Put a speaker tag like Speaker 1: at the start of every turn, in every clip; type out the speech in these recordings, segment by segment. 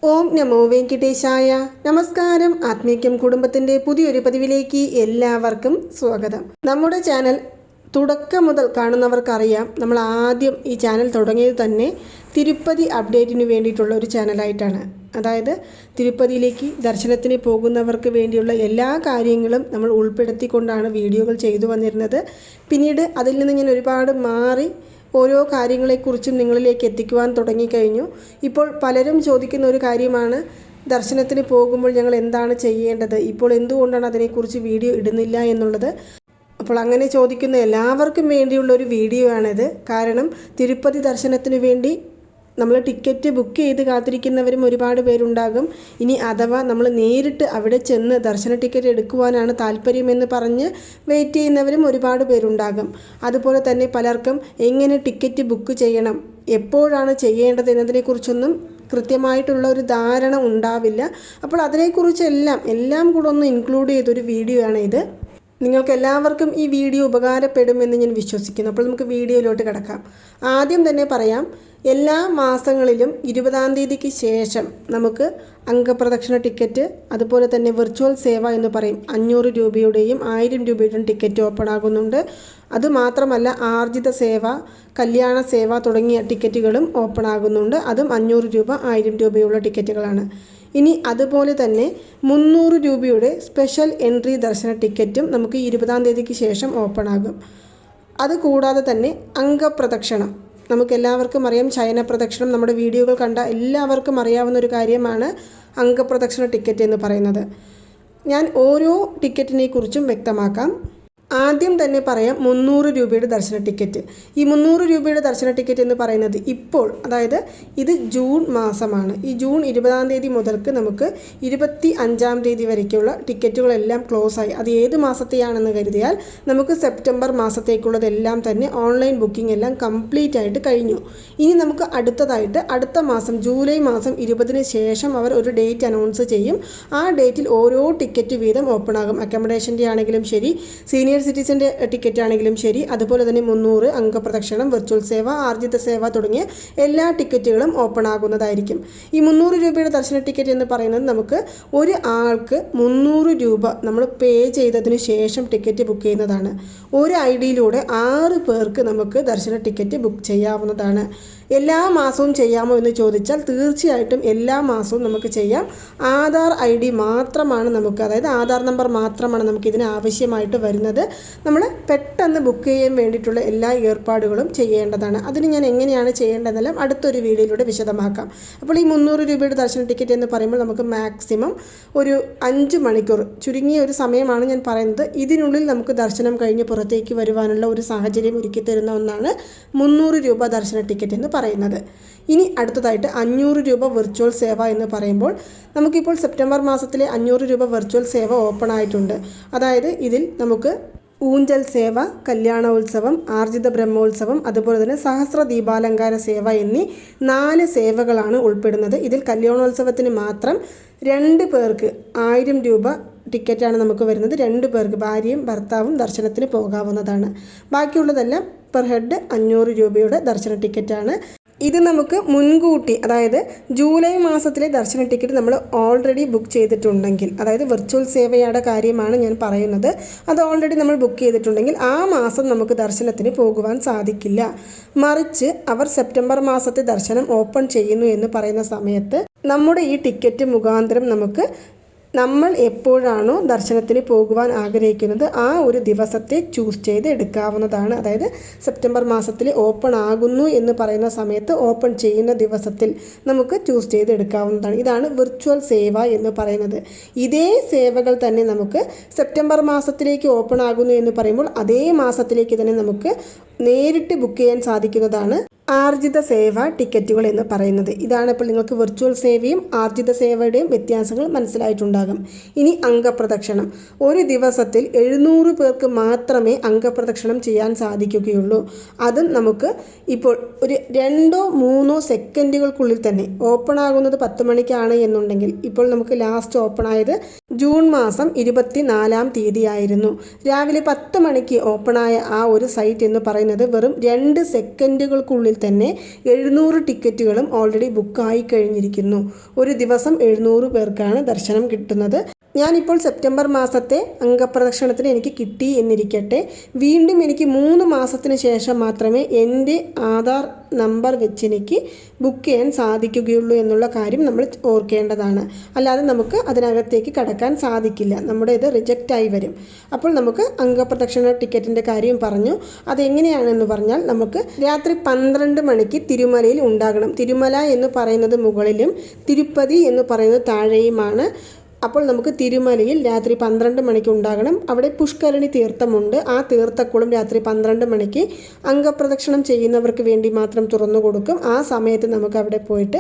Speaker 1: ഓം നമോ വെങ്കിടേശായ. നമസ്കാരം. ആത്മീക്യം കുടുംബത്തിൻ്റെ പുതിയൊരു പതിവിലേക്ക് എല്ലാവർക്കും സ്വാഗതം. നമ്മുടെ ചാനൽ തുടക്കം മുതൽ കാണുന്നവർക്കറിയാം, നമ്മൾ ആദ്യം ഈ ചാനൽ തുടങ്ങിയത് തന്നെ തിരുപ്പതി അപ്ഡേറ്റിന് വേണ്ടിയിട്ടുള്ള ഒരു ചാനലായിട്ടാണ്. അതായത് തിരുപ്പതിയിലേക്ക് ദർശനത്തിന് പോകുന്നവർക്ക് വേണ്ടിയുള്ള എല്ലാ കാര്യങ്ങളും നമ്മൾ ഉൾപ്പെടുത്തിക്കൊണ്ടാണ് വീഡിയോകൾ ചെയ്തു വന്നിരുന്നത്. പിന്നീട് അതിൽ നിന്ന് ഞാൻ ഒരുപാട് മാറി ഓരോ കാര്യങ്ങളെക്കുറിച്ചും നിങ്ങളിലേക്ക് എത്തിക്കുവാൻ തുടങ്ങിക്കഴിഞ്ഞു. ഇപ്പോൾ പലരും ചോദിക്കുന്ന ഒരു കാര്യമാണ്, ദർശനത്തിന് പോകുമ്പോൾ ഞങ്ങൾ എന്താണ് ചെയ്യേണ്ടത്, ഇപ്പോൾ എന്തുകൊണ്ടാണ് അതിനെക്കുറിച്ച് വീഡിയോ ഇടുന്നില്ല എന്നുള്ളത്. അപ്പോൾ അങ്ങനെ ചോദിക്കുന്ന എല്ലാവർക്കും വേണ്ടിയുള്ള ഒരു വീഡിയോ ആണിത്. കാരണം തിരുപ്പതി ദർശനത്തിന് വേണ്ടി നമ്മൾ ടിക്കറ്റ് ബുക്ക് ചെയ്ത് കാത്തിരിക്കുന്നവരും ഒരുപാട് പേരുണ്ടാകും. ഇനി അഥവാ നമ്മൾ നേരിട്ട് അവിടെ ചെന്ന് ദർശന ടിക്കറ്റ് എടുക്കുവാനാണ് താല്പര്യമെന്ന് പറഞ്ഞ് വെയിറ്റ് ചെയ്യുന്നവരും ഒരുപാട് പേരുണ്ടാകും. അതുപോലെ തന്നെ പലർക്കും എങ്ങനെ ടിക്കറ്റ് ബുക്ക് ചെയ്യണം, എപ്പോഴാണ് ചെയ്യേണ്ടത് എന്നതിനെക്കുറിച്ചൊന്നും കൃത്യമായിട്ടുള്ള ഒരു ധാരണ ഉണ്ടാവില്ല. അപ്പോൾ അതിനെക്കുറിച്ചെല്ലാം കൂടെ ഒന്ന് ഇൻക്ലൂഡ് ചെയ്തൊരു വീഡിയോ ആണ് ഇത്. നിങ്ങൾക്ക് എല്ലാവർക്കും ഈ വീഡിയോ ഉപകാരപ്പെടുമെന്ന് ഞാൻ വിശ്വസിക്കുന്നു. അപ്പോൾ നമുക്ക് വീഡിയോയിലോട്ട് കിടക്കാം. ആദ്യം തന്നെ പറയാം, എല്ലാ മാസങ്ങളിലും 20-ാം തീയതിക്ക് ശേഷം നമുക്ക് അംഗപ്രദക്ഷിണ ടിക്കറ്റ്, അതുപോലെ തന്നെ വിർച്വൽ സേവ എന്ന് പറയും, 500 രൂപയുടെയും 1000 രൂപയുടെയും ടിക്കറ്റ് ഓപ്പൺ ആകുന്നുണ്ട്. അതുമാത്രമല്ല ആർജിത സേവ, കല്യാണ സേവ തുടങ്ങിയ ടിക്കറ്റുകളും ഓപ്പൺ ആകുന്നുണ്ട്. അതും 500 രൂപ 1000 രൂപയുള്ള ടിക്കറ്റുകളാണ്. ഇനി അതുപോലെ തന്നെ 300 രൂപയുടെ സ്പെഷ്യൽ എൻട്രി ദർശന ടിക്കറ്റും നമുക്ക് 20-ാം തീയതിക്ക് ശേഷം ഓപ്പൺ ആകും. അതുകൂടാതെ തന്നെ അംഗപ്രദക്ഷിണം, നമുക്കെല്ലാവർക്കും അറിയാം, ശയന പ്രദക്ഷിണം നമ്മുടെ വീഡിയോകൾ കണ്ട എല്ലാവർക്കും അറിയാവുന്ന ഒരു കാര്യമാണ് അംഗപ്രദക്ഷിണ ടിക്കറ്റ് എന്ന് പറയുന്നത്. ഞാൻ ഓരോ ടിക്കറ്റിനെ കുറിച്ചും വ്യക്തമാക്കാം. ആദ്യം തന്നെ പറയാം 300 രൂപയുടെ ദർശന ടിക്കറ്റ്. ഈ 300 രൂപയുടെ ദർശന ടിക്കറ്റ് എന്ന് പറയുന്നത് ഇപ്പോൾ, അതായത് ഇത് ജൂൺ മാസമാണ്. ഈ ജൂൺ 20-ാം തീയതി മുതൽക്ക് നമുക്ക് 25-ാം തീയതി വരയ്ക്കുള്ള ടിക്കറ്റുകളെല്ലാം ക്ലോസ് ആയി. അത് ഏത് മാസത്തെയാണെന്ന് കരുതിയാൽ നമുക്ക് സെപ്റ്റംബർ മാസത്തേക്കുള്ളതെല്ലാം തന്നെ ഓൺലൈൻ ബുക്കിംഗ് എല്ലാം കംപ്ലീറ്റ് ആയിട്ട് കഴിഞ്ഞു. ഇനി നമുക്ക് അടുത്ത മാസം ജൂലൈ മാസം 20-ന് ശേഷം അവർ ഒരു ഡേറ്റ് അനൗൺസ് ചെയ്യും. ആ ഡേറ്റിൽ ഓരോ ടിക്കറ്റ് വീതം ഓപ്പൺ ആകും. അക്കോമഡേഷൻ്റെ ആണെങ്കിലും ശരി, സീനിയർ സിറ്റിസൻ്റെ ടിക്കറ്റ് ആണെങ്കിലും ശരി, അതുപോലെ തന്നെ 300 അംഗപ്രദക്ഷിണം, വിർച്വൽ സേവ, ആർജിത സേവ തുടങ്ങിയ എല്ലാ ടിക്കറ്റുകളും ഓപ്പൺ ആകുന്നതായിരിക്കും. ഈ 300 രൂപയുടെ ദർശന ടിക്കറ്റ് എന്ന് പറയുന്നത് നമുക്ക് ഒരു ആൾക്ക് 300 രൂപ നമ്മൾ പേ ചെയ്തതിന് ശേഷം ടിക്കറ്റ് ബുക്ക് ചെയ്യുന്നതാണ്. ഒരു ID-യിലൂടെ 6 പേർക്ക് നമുക്ക് ദർശന ടിക്കറ്റ് ബുക്ക് ചെയ്യാവുന്നതാണ്. എല്ലാ മാസവും ചെയ്യാമോ എന്ന് ചോദിച്ചാൽ തീർച്ചയായിട്ടും എല്ലാ മാസവും നമുക്ക് ചെയ്യാം. ആധാർ ID മാത്രമാണ് നമുക്ക്, അതായത് ആധാർ നമ്പർ മാത്രമാണ് നമുക്ക് ഇതിന് ആവശ്യമായിട്ട് വരുന്നത്. നമ്മൾ പെട്ടെന്ന് ബുക്ക് ചെയ്യാൻ വേണ്ടിയിട്ടുള്ള എല്ലാ ഏർപ്പാടുകളും ചെയ്യേണ്ടതാണ്. അതിന് ഞാൻ എങ്ങനെയാണ് ചെയ്യേണ്ടതെല്ലാം അടുത്തൊരു വീഡിയോയിലൂടെ വിശദമാക്കാം. അപ്പോൾ ഈ 300 രൂപയുടെ ദർശന ടിക്കറ്റ് എന്ന് പറയുമ്പോൾ നമുക്ക് മാക്സിമം ഒരു 5 മണിക്കൂർ, ചുരുങ്ങിയ ഒരു സമയമാണ് ഞാൻ പറയുന്നത്, ഇതിനുള്ളിൽ നമുക്ക് ദർശനം കഴിഞ്ഞ് പുറത്തേക്ക് വരുവാനുള്ള ഒരു സാഹചര്യം ഒരുക്കി തരുന്ന ഒന്നാണ് 300 രൂപ ദർശന ടിക്കറ്റ് എന്ന് പറയുന്നത്. ഇനി അടുത്തതായിട്ട് 500 രൂപ വിർച്വൽ സേവ എന്ന് പറയുമ്പോൾ നമുക്കിപ്പോൾ സെപ്റ്റംബർ മാസത്തിലെ 500 രൂപ വിർച്വൽ സേവ ഓപ്പൺ ആയിട്ടുണ്ട്. അതായത് ഇതിൽ നമുക്ക് ഊഞ്ചൽ സേവ, കല്യാണോത്സവം, ആർജിത ബ്രഹ്മോത്സവം, അതുപോലെ തന്നെ സഹസ്ര ദീപാലങ്കാര സേവ എന്നീ 4 സേവകളാണ് ഉൾപ്പെടുന്നത്. ഇതിൽ കല്യാണോത്സവത്തിന് മാത്രം 2 പേർക്ക് 1000 രൂപ ടിക്കറ്റാണ് നമുക്ക് വരുന്നത്. 2 പേർക്ക്, ഭാര്യയും ഭർത്താവും ദർശനത്തിന് പോകാവുന്നതാണ്. ബാക്കിയുള്ളതെല്ലാം പെർ ഹെഡ് 500 രൂപയുടെ ദർശന ടിക്കറ്റാണ്. ഇത് നമുക്ക് മുൻകൂട്ടി, അതായത് ജൂലൈ മാസത്തിലെ ദർശന ടിക്കറ്റ് നമ്മൾ ഓൾറെഡി ബുക്ക് ചെയ്തിട്ടുണ്ടെങ്കിൽ, അതായത് വിർച്വൽ സേവയുടെ കാര്യമാണ് ഞാൻ പറയുന്നത്, അത് ഓൾറെഡി നമ്മൾ ബുക്ക് ചെയ്തിട്ടുണ്ടെങ്കിൽ ആ മാസം നമുക്ക് ദർശനത്തിന് പോകുവാൻ സാധിക്കില്ല. മറിച്ച് അവർ സെപ്റ്റംബർ മാസത്തെ ദർശനം ഓപ്പൺ ചെയ്യുന്നു എന്ന് പറയുന്ന സമയത്ത് നമ്മുടെ ഈ ടിക്കറ്റ് മുഖാന്തരം നമ്മൾ എപ്പോഴാണോ ദർശനത്തിന് പോകുവാൻ ആഗ്രഹിക്കുന്നത് ആ ഒരു ദിവസത്തെ ചൂസ് ചെയ്ത് എടുക്കാവുന്നതാണ്. അതായത് സെപ്റ്റംബർ മാസത്തിൽ ഓപ്പൺ ആകുന്നു എന്ന് പറയുന്ന സമയത്ത് ഓപ്പൺ ചെയ്യുന്ന ദിവസത്തിൽ നമുക്ക് ചൂസ് ചെയ്ത് എടുക്കാവുന്നതാണ്. ഇതാണ് വിർച്വൽ സേവ എന്ന് പറയുന്നത്. ഇതേ സേവകൾ തന്നെ നമുക്ക് സെപ്റ്റംബർ മാസത്തിലേക്ക് ഓപ്പൺ ആകുന്നു എന്ന് പറയുമ്പോൾ അതേ മാസത്തിലേക്ക് തന്നെ നമുക്ക് നേരിട്ട് ബുക്ക് ചെയ്യാൻ സാധിക്കുന്നതാണ് ആർജിത സേവ ടിക്കറ്റുകൾ എന്ന് പറയുന്നത്. ഇതാണ് ഇപ്പോൾ നിങ്ങൾക്ക് വിർച്വൽ സേവയും ആർജിത സേവയുടെയും വ്യത്യാസങ്ങൾ മനസ്സിലായിട്ടുണ്ടാകും. ഇനി അംഗപ്രദക്ഷിണം, ഒരു ദിവസത്തിൽ 700 പേർക്ക് മാത്രമേ അംഗപ്രദക്ഷിണം ചെയ്യാൻ സാധിക്കുകയുള്ളൂ. അതും നമുക്ക് ഇപ്പോൾ ഒരു 2-3 സെക്കൻഡുകൾക്കുള്ളിൽ തന്നെ ഓപ്പൺ ആകുന്നത് 10 മണിക്കാണ് എന്നുണ്ടെങ്കിൽ, ഇപ്പോൾ നമുക്ക് ലാസ്റ്റ് ഓപ്പൺ ആയത് ജൂൺ മാസം 24-ാം തീയതിയായിരുന്നു. രാവിലെ 10 മണിക്ക് ഓപ്പണായ ആ ഒരു സൈറ്റ് എന്ന് പറയുന്നത് വെറും 2 സെക്കൻഡുകൾക്കുള്ളിൽ തന്നെ 700 ടിക്കറ്റുകളും ഓൾറെഡി ബുക്കായി കഴിഞ്ഞിരിക്കുന്നു. ഒരു ദിവസം 700 പേർക്കാണ് ദർശനം കിട്ടുന്നത്. ഞാനിപ്പോൾ സെപ്റ്റംബർ മാസത്തെ അംഗപ്രദക്ഷിണത്തിന് എനിക്ക് കിട്ടി എന്നിരിക്കട്ടെ, വീണ്ടും എനിക്ക് 3 മാസത്തിന് ശേഷം മാത്രമേ എൻ്റെ ആധാർ നമ്പർ വെച്ച് എനിക്ക് ബുക്ക് ചെയ്യാൻ സാധിക്കുകയുള്ളൂ എന്നുള്ള കാര്യം നമ്മൾ ഓർക്കേണ്ടതാണ്. അല്ലാതെ നമുക്ക് അതിനകത്തേക്ക് കടക്കാൻ സാധിക്കില്ല, നമ്മുടെ ഇത് റിജക്റ്റായി വരും. അപ്പോൾ നമുക്ക് അംഗപ്രദക്ഷിണ ടിക്കറ്റിൻ്റെ കാര്യം പറഞ്ഞു. അതെങ്ങനെയാണെന്ന് പറഞ്ഞാൽ, നമുക്ക് രാത്രി 12 മണിക്ക് തിരുമലയിൽ ഉണ്ടാകണം. തിരുമല എന്ന് പറയുന്നത് മുകളിലും തിരുപ്പതി എന്ന് പറയുന്നത് താഴെയുമാണ്. അപ്പോൾ നമുക്ക് തിരുമലയിൽ രാത്രി 12 മണിക്ക് ഉണ്ടാകണം. അവിടെ പുഷ്കരണി തീർത്ഥമുണ്ട്. ആ തീർത്ഥക്കുളം രാത്രി 12 മണിക്ക് അംഗപ്രദക്ഷിണം ചെയ്യുന്നവർക്ക് വേണ്ടി മാത്രം തുറന്നു കൊടുക്കും. ആ സമയത്ത് നമുക്ക് അവിടെ പോയിട്ട്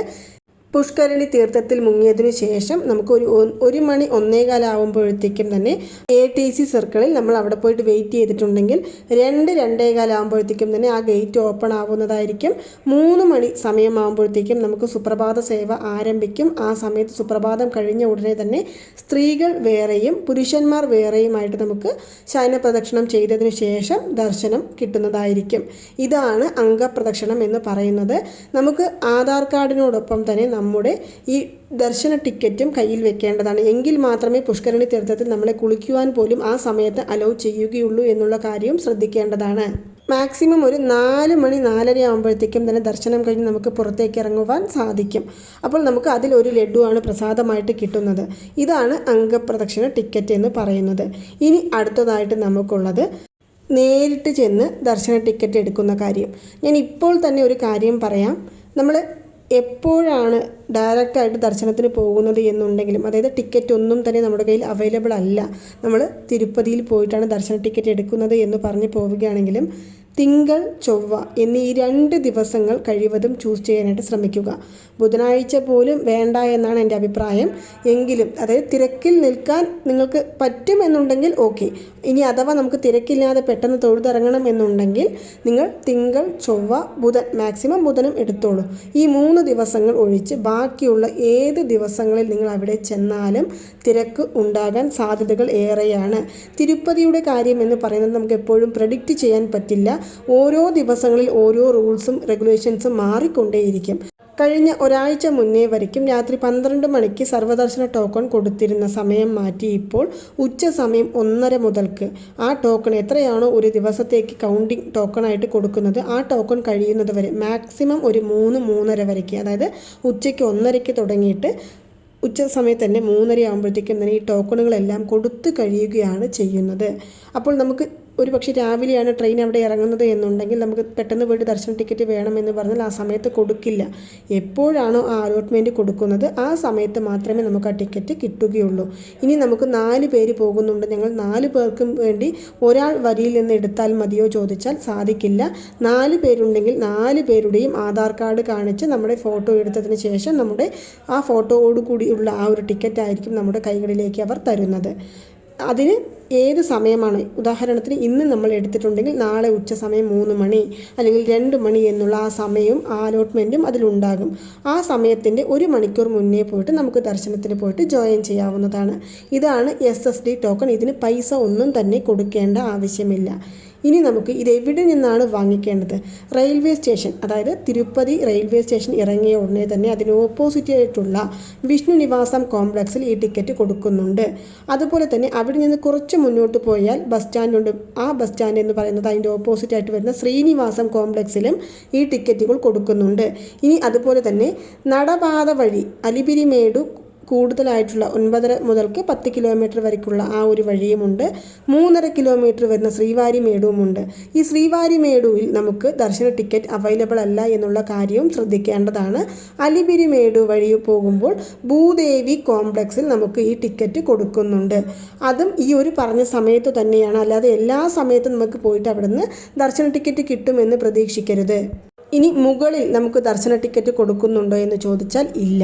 Speaker 1: പുഷ്കരണി തീർത്ഥത്തിൽ മുങ്ങിയതിനു ശേഷം നമുക്ക് ഒരു മണി 1:15 ആകുമ്പോഴത്തേക്കും തന്നെ ATC സർക്കിളിൽ നമ്മൾ അവിടെ പോയിട്ട് വെയിറ്റ് ചെയ്തിട്ടുണ്ടെങ്കിൽ 2-2:15 ആകുമ്പോഴത്തേക്കും തന്നെ ആ ഗേറ്റ് ഓപ്പൺ ആവുന്നതായിരിക്കും. 3 മണി സമയമാകുമ്പോഴത്തേക്കും നമുക്ക് സുപ്രഭാത സേവ ആരംഭിക്കും. ആ സമയത്ത് സുപ്രഭാതം കഴിഞ്ഞ ഉടനെ തന്നെ സ്ത്രീകൾ വേറെയും പുരുഷന്മാർ വേറെയുമായിട്ട് നമുക്ക് ശയനപ്രദക്ഷിണം ചെയ്തതിനു ശേഷം ദർശനം കിട്ടുന്നതായിരിക്കും. ഇതാണ് അംഗപ്രദക്ഷിണം എന്ന് പറയുന്നത്. നമുക്ക് ആധാർ കാർഡിനോടൊപ്പം തന്നെ നമ്മുടെ ഈ ദർശന ടിക്കറ്റും കയ്യിൽ വെക്കേണ്ടതാണ്. എങ്കിൽ മാത്രമേ പുഷ്കരണി തീർത്ഥത്തിൽ നമ്മളെ കുളിക്കുവാൻ പോലും ആ സമയത്ത് അലൗ ചെയ്യുകയുള്ളൂ എന്നുള്ള കാര്യവും ശ്രദ്ധിക്കേണ്ടതാണ്. മാക്സിമം ഒരു 4 മണി 4:30 ആകുമ്പോഴത്തേക്കും തന്നെ ദർശനം കഴിഞ്ഞ് നമുക്ക് പുറത്തേക്ക് ഇറങ്ങുവാൻ സാധിക്കും. അപ്പോൾ നമുക്ക് അതിലൊരു ലഡുവാണ് പ്രസാദമായിട്ട് കിട്ടുന്നത്. ഇതാണ് അംഗപ്രദക്ഷിണ ടിക്കറ്റ് എന്ന് പറയുന്നത്. ഇനി അടുത്തതായിട്ട് നമുക്കുള്ളത് നേരിട്ട് ചെന്ന് ദർശന ടിക്കറ്റ് എടുക്കുന്ന കാര്യം. ഞാൻ ഇപ്പോൾ തന്നെ ഒരു കാര്യം പറയാം. നമ്മൾ എപ്പോഴാണ് ഡയറക്റ്റായിട്ട് ദർശനത്തിന് പോകുന്നത് എന്നുണ്ടെങ്കിലും, അതായത് ടിക്കറ്റ് ഒന്നും തന്നെ നമ്മുടെ കയ്യിൽ അവൈലബിൾ അല്ല, നമ്മൾ തിരുപ്പതിയിൽ പോയിട്ടാണ് ദർശന ടിക്കറ്റ് എടുക്കുന്നത് എന്ന് പറഞ്ഞ് പോവുകയാണെങ്കിലും തിങ്കൾ ചൊവ്വ എന്നീ ഈ 2 ദിവസങ്ങൾ കഴിവതും ചൂസ് ചെയ്യാനായിട്ട് ശ്രമിക്കുക. ബുധനാഴ്ച പോലും വേണ്ട എന്നാണ് എൻ്റെ അഭിപ്രായം. എങ്കിലും അതായത് തിരക്കിൽ നിൽക്കാൻ നിങ്ങൾക്ക് പറ്റുമെന്നുണ്ടെങ്കിൽ ഓക്കെ. ഇനി അഥവാ നമുക്ക് തിരക്കില്ലാതെ പെട്ടെന്ന് തൊഴുതിറങ്ങണം എന്നുണ്ടെങ്കിൽ നിങ്ങൾ തിങ്കൾ ചൊവ്വ ബുധൻ, മാക്സിമം ബുധനും എടുത്തോളൂ. ഈ 3 ദിവസങ്ങൾ ഒഴിച്ച് ബാക്കിയുള്ള ഏത് ദിവസങ്ങളിൽ നിങ്ങൾ അവിടെ ചെന്നാലും തിരക്ക് ഉണ്ടാകാൻ സാധ്യതകൾ ഏറെയാണ്. തിരുപ്പതിയുടെ കാര്യം എന്ന് പറയുന്നത് നമുക്ക് എപ്പോഴും പ്രെഡിക്റ്റ് ചെയ്യാൻ പറ്റില്ല. ഓരോ ദിവസങ്ങളിൽ ഓരോ റൂൾസും റെഗുലേഷൻസും മാറിക്കൊണ്ടേയിരിക്കും. കഴിഞ്ഞ ഒരാഴ്ച മുന്നേ വരയ്ക്കും രാത്രി 12 മണിക്ക് സർവ്വദർശന ടോക്കൺ കൊടുത്തിരുന്ന സമയം മാറ്റി ഇപ്പോൾ ഉച്ച സമയം 1:30 മുതൽക്ക് ആ ടോക്കൺ എത്രയാണോ ഒരു ദിവസത്തേക്ക് കൗണ്ടിങ് ടോക്കണായിട്ട് കൊടുക്കുന്നത്, ആ ടോക്കൺ കഴിയുന്നത് വരെ മാക്സിമം ഒരു 3-3:30 വരയ്ക്ക്, അതായത് ഉച്ചയ്ക്ക് 1:30 തുടങ്ങിയിട്ട് ഉച്ച സമയത്ത് തന്നെ 3:30 ആകുമ്പോഴത്തേക്കും തന്നെ ഈ ടോക്കണുകളെല്ലാം കൊടുത്തു കഴിയുകയാണ് ചെയ്യുന്നത്. അപ്പോൾ നമുക്ക് ഒരു പക്ഷേ രാവിലെയാണ് ട്രെയിൻ അവിടെ ഇറങ്ങുന്നത് എന്നുണ്ടെങ്കിൽ നമുക്ക് പെട്ടെന്ന് പോയിട്ട് ദർശന ടിക്കറ്റ് വേണമെന്ന് പറഞ്ഞാൽ ആ സമയത്ത് കൊടുക്കില്ല. എപ്പോഴാണോ ആ അലോട്ട്മെൻറ്റ് കൊടുക്കുന്നത് ആ സമയത്ത് മാത്രമേ നമുക്ക് ആ ടിക്കറ്റ് കിട്ടുകയുള്ളൂ. ഇനി നമുക്ക് 4 പേര് പോകുന്നുണ്ട്, ഞങ്ങൾ 4 പേർക്കും വേണ്ടി ഒരാൾ വരിയിൽ നിന്ന് എടുത്താൽ മതിയോ ചോദിച്ചാൽ സാധിക്കില്ല. 4 പേരുണ്ടെങ്കിൽ 4 പേരുടെയും ആധാർ കാർഡ് കാണിച്ച് നമ്മുടെ ഫോട്ടോ എടുത്തതിന് ശേഷം നമ്മുടെ ആ ഫോട്ടോയോട് കൂടിയുള്ള ആ ഒരു ടിക്കറ്റ് ആയിരിക്കും നമ്മുടെ കൈകളിലേക്ക് അവർ തരുന്നത്. അതിന് ഏത് സമയമാണ്, ഉദാഹരണത്തിന് ഇന്ന് നമ്മൾ എടുത്തിട്ടുണ്ടെങ്കിൽ നാളെ ഉച്ച സമയം 3 മണി അല്ലെങ്കിൽ 2 മണി എന്നുള്ള ആ സമയവും ആ അലോട്ട്മെൻറ്റും അതിലുണ്ടാകും. ആ സമയത്തിൻ്റെ 1 മണിക്കൂർ മുന്നേ പോയിട്ട് നമുക്ക് ദർശനത്തിന് പോയിട്ട് ജോയിൻ ചെയ്യാവുന്നതാണ്. ഇതാണ് SSD ടോക്കൺ. ഇതിന് പൈസ ഒന്നും തന്നെ കൊടുക്കേണ്ട ആവശ്യമില്ല. ഇനി നമുക്ക് ഇത് എവിടെ നിന്നാണ് വാങ്ങിക്കേണ്ടത്? റെയിൽവേ സ്റ്റേഷൻ, അതായത് തിരുപ്പതി റെയിൽവേ സ്റ്റേഷൻ ഇറങ്ങിയ ഉടനെ തന്നെ അതിന് ഓപ്പോസിറ്റ് ആയിട്ടുള്ള വിഷ്ണു നിവാസം കോംപ്ലക്സിൽ ഈ ടിക്കറ്റ് കൊടുക്കുന്നുണ്ട്. അതുപോലെ തന്നെ അവിടെ നിന്ന് കുറച്ച് മുന്നോട്ട് പോയാൽ ബസ് സ്റ്റാൻഡുണ്ട്. ആ ബസ് സ്റ്റാൻഡ് എന്ന് പറയുന്നത് അതിൻ്റെ ഓപ്പോസിറ്റ് ആയിട്ട് വരുന്ന ശ്രീനിവാസം കോംപ്ലക്സിലും ഈ ടിക്കറ്റുകൾ കൊടുക്കുന്നുണ്ട്. ഇനി അതുപോലെ തന്നെ നടപാത വഴി അലിപിരിമേടു കൂടുതലായിട്ടുള്ള 9:30 മുതൽക്ക് 10 കിലോമീറ്റർ വരയ്ക്കുള്ള ആ ഒരു വഴിയുമുണ്ട്. 3.5 കിലോമീറ്റർ വരുന്ന ശ്രീവാരി മേടുവുമുണ്ട്. ഈ ശ്രീവാരി മേടുവിൽ നമുക്ക് ദർശന ടിക്കറ്റ് അവൈലബിൾ അല്ല എന്നുള്ള കാര്യവും ശ്രദ്ധിക്കേണ്ടതാണ്. അലിപിരി മേടു വഴി പോകുമ്പോൾ ഭൂദേവി കോംപ്ലക്സിൽ നമുക്ക് ഈ ടിക്കറ്റ് കൊടുക്കുന്നുണ്ട്. അതും ഈ ഒരു പറഞ്ഞ സമയത്ത് തന്നെയാണ്, അല്ലാതെ എല്ലാ സമയത്തും നമുക്ക് പോയിട്ട് അവിടെ നിന്ന് ദർശന ടിക്കറ്റ് കിട്ടുമെന്ന് പ്രതീക്ഷിക്കരുത്. ഇനി മുകളിൽ നമുക്ക് ദർശന ടിക്കറ്റ് കൊടുക്കുന്നുണ്ടോ എന്ന് ചോദിച്ചാൽ ഇല്ല.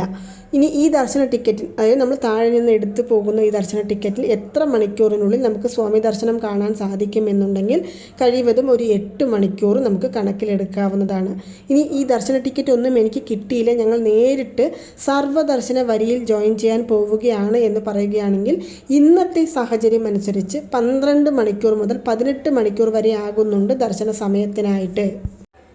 Speaker 1: ഇനി ഈ ദർശന ടിക്കറ്റിൽ, അതായത് നമ്മൾ താഴെ നിന്ന് എടുത്തു പോകുന്ന ഈ ദർശന ടിക്കറ്റിൽ എത്ര മണിക്കൂറിനുള്ളിൽ നമുക്ക് സ്വാമി ദർശനം കാണാൻ സാധിക്കുമെന്നുണ്ടെങ്കിൽ കഴിവതും ഒരു 8 മണിക്കൂർ നമുക്ക് കണക്കിലെടുക്കാവുന്നതാണ്. ഇനി ഈ ദർശന ടിക്കറ്റ് ഒന്നും എനിക്ക് കിട്ടിയില്ല, ഞങ്ങൾ നേരിട്ട് സർവ്വദർശന വരിയിൽ ജോയിൻ ചെയ്യാൻ പോവുകയാണ് എന്ന് പറയുകയാണെങ്കിൽ ഇന്നത്തെ സാഹചര്യം അനുസരിച്ച് 12 മണിക്കൂർ മുതൽ 18 മണിക്കൂർ വരെ ആകുന്നുണ്ട് ദർശന സമയത്തിനായിട്ട്.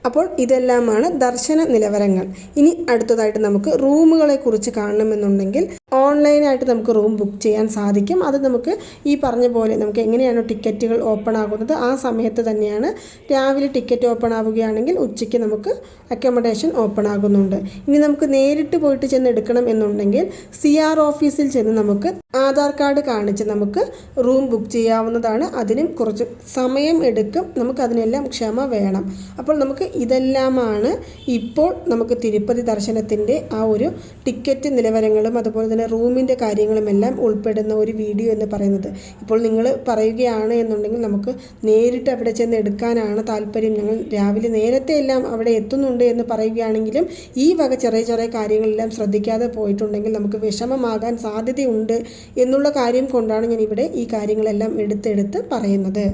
Speaker 1: അപ്പോൾ ഇതെല്ലാമാണ് ദർശന നിലവാരങ്ങൾ. ഇനി അടുത്തതായിട്ട് നമുക്ക് റൂമുകളെ കുറിച്ച് കാണണമെന്നുണ്ടെങ്കിൽ ഓൺലൈനായിട്ട് നമുക്ക് റൂം ബുക്ക് ചെയ്യാൻ സാധിക്കും. അത് നമുക്ക് ഈ പറഞ്ഞ പോലെ നമുക്ക് എങ്ങനെയാണോ ടിക്കറ്റുകൾ ഓപ്പൺ ആകുന്നത് ആ സമയത്ത് തന്നെയാണ്. രാവിലെ ടിക്കറ്റ് ഓപ്പൺ ആവുകയാണെങ്കിൽ ഉച്ചയ്ക്ക് നമുക്ക് അക്കോമഡേഷൻ ഓപ്പൺ ആകുന്നുണ്ട്. ഇനി നമുക്ക് നേരിട്ട് പോയിട്ട് ചെന്ന് എടുക്കണം എന്നുണ്ടെങ്കിൽ CR ഓഫീസിൽ ചെന്ന് നമുക്ക് ആധാർ കാർഡ് കാണിച്ച് നമുക്ക് റൂം ബുക്ക് ചെയ്യാവുന്നതാണ്. അതിനും കുറച്ച് സമയം എടുക്കും, നമുക്കതിനെല്ലാം ക്ഷമ വേണം. അപ്പോൾ നമുക്ക് ഇതെല്ലാമാണ് ഇപ്പോൾ നമുക്ക് തിരുപ്പതി ദർശനത്തിൻ്റെ ആ ഒരു ടിക്കറ്റ് നിലവാരങ്ങളും അതുപോലെ തന്നെ റൂമിൻ്റെ കാര്യങ്ങളുമെല്ലാം ഉൾപ്പെടുന്ന ഒരു വീഡിയോ എന്ന് പറയുന്നത്. ഇപ്പോൾ നിങ്ങൾ പറയുകയാണ് എന്നുണ്ടെങ്കിൽ നമുക്ക് നേരിട്ട് അവിടെ ചെന്ന് എടുക്കാനാണ് താല്പര്യം, ഞങ്ങൾ രാവിലെ നേരത്തെ എല്ലാം അവിടെ എത്തുന്നുണ്ട് എന്ന് പറയുകയാണെങ്കിലും ഈ വക ചെറിയ ചെറിയ കാര്യങ്ങളെല്ലാം ശ്രദ്ധിക്കാതെ പോയിട്ടുണ്ടെങ്കിൽ നമുക്ക് വിഷമമാകാൻ സാധ്യതയുണ്ട് എന്നുള്ള കാര്യം കൊണ്ടാണ് ഞാനിവിടെ ഈ കാര്യങ്ങളെല്ലാം എടുത്തെടുത്ത് പറയുന്നത്.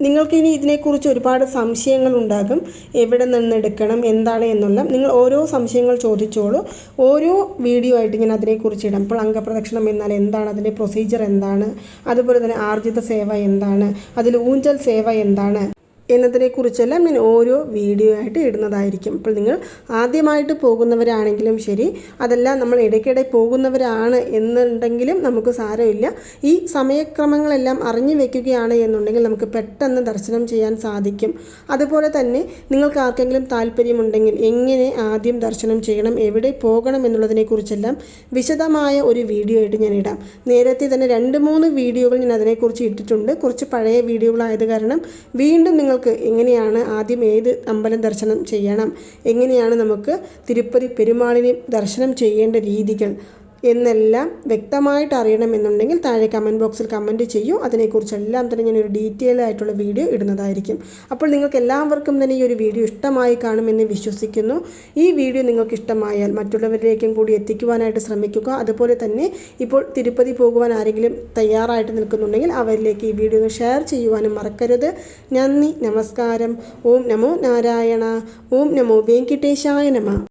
Speaker 1: നിങ്ങൾക്കിനി ഇതിനെക്കുറിച്ച് ഒരുപാട് സംശയങ്ങളുണ്ടാകും. എവിടെ നിന്ന് എടുക്കണം, എന്താണ് എന്നുള്ള നിങ്ങൾ ഓരോ സംശയങ്ങൾ ചോദിച്ചോളൂ. ഓരോ വീഡിയോ ആയിട്ട് ഞാൻ അതിനെക്കുറിച്ച് ഇടാം. ഇപ്പോൾ അംഗപ്രദക്ഷിണം എന്നാൽ എന്താണ്, അതിൻ്റെ പ്രൊസീജിയർ എന്താണ്, അതുപോലെ തന്നെ ആർജിത സേവ എന്താണ്, അതിൽ ഊഞ്ചൽ സേവ എന്താണ് എന്നതിനെക്കുറിച്ചെല്ലാം ഞാൻ ഓരോ വീഡിയോ ആയിട്ട് ഇടുന്നതായിരിക്കും. അപ്പോൾ നിങ്ങൾ ആദ്യമായിട്ട് പോകുന്നവരാണെങ്കിലും ശരി, അതെല്ലാം നമ്മൾ ഇടയ്ക്കിടെ പോകുന്നവരാണ് എന്നുണ്ടെങ്കിലും നമുക്ക് സാരമില്ല. ഈ സമയക്രമങ്ങളെല്ലാം അറിഞ്ഞു വെക്കുകയാണ് എന്നുണ്ടെങ്കിൽ നമുക്ക് പെട്ടെന്ന് ദർശനം ചെയ്യാൻ സാധിക്കും. അതുപോലെ തന്നെ നിങ്ങൾക്ക് ആർക്കെങ്കിലും താല്പര്യമുണ്ടെങ്കിൽ എങ്ങനെ ആദ്യം ദർശനം ചെയ്യണം, എവിടെ പോകണം എന്നുള്ളതിനെക്കുറിച്ചെല്ലാം വിശദമായ ഒരു വീഡിയോ ആയിട്ട് ഞാൻ ഇടാം. നേരത്തെ തന്നെ 2-3 വീഡിയോകൾ ഞാൻ അതിനെക്കുറിച്ച് ഇട്ടിട്ടുണ്ട്. കുറച്ച് പഴയ വീഡിയോകളായത് കാരണം വീണ്ടും നിങ്ങൾക്ക് എങ്ങനെയാണ് ആദ്യം ഏത് അമ്പലം ദർശനം ചെയ്യണം, എങ്ങനെയാണ് നമുക്ക് തിരുപ്പതി പെരുമാളിനെ ദർശനം ചെയ്യേണ്ട രീതികൾ എന്നെല്ലാം വ്യക്തമായിട്ട് അറിയണമെന്നുണ്ടെങ്കിൽ താഴെ കമൻറ്റ് ബോക്സിൽ കമൻറ്റ് ചെയ്യൂ. അതിനെക്കുറിച്ചെല്ലാം തന്നെ ഞാനൊരു ഡീറ്റെയിൽ ആയിട്ടുള്ള വീഡിയോ ഇടുന്നതായിരിക്കും. അപ്പോൾ നിങ്ങൾക്ക് എല്ലാവർക്കും തന്നെ ഈ ഒരു വീഡിയോ ഇഷ്ടമായി കാണുമെന്ന് വിശ്വസിക്കുന്നു. ഈ വീഡിയോ നിങ്ങൾക്ക് ഇഷ്ടമായാൽ മറ്റുള്ളവരിലേക്കും കൂടി എത്തിക്കുവാനായിട്ട് ശ്രമിക്കുക. അതുപോലെ തന്നെ ഇപ്പോൾ തിരുപ്പതി പോകുവാൻ ആരെങ്കിലും തയ്യാറായിട്ട് നിൽക്കുന്നുണ്ടെങ്കിൽ അവരിലേക്ക് ഈ വീഡിയോ ഷെയർ ചെയ്യുവാനും മറക്കരുത്. നന്ദി, നമസ്കാരം. ഓം നമോ നാരായണ. ഓം നമോ വെങ്കിട്ടേശായ നമഃ.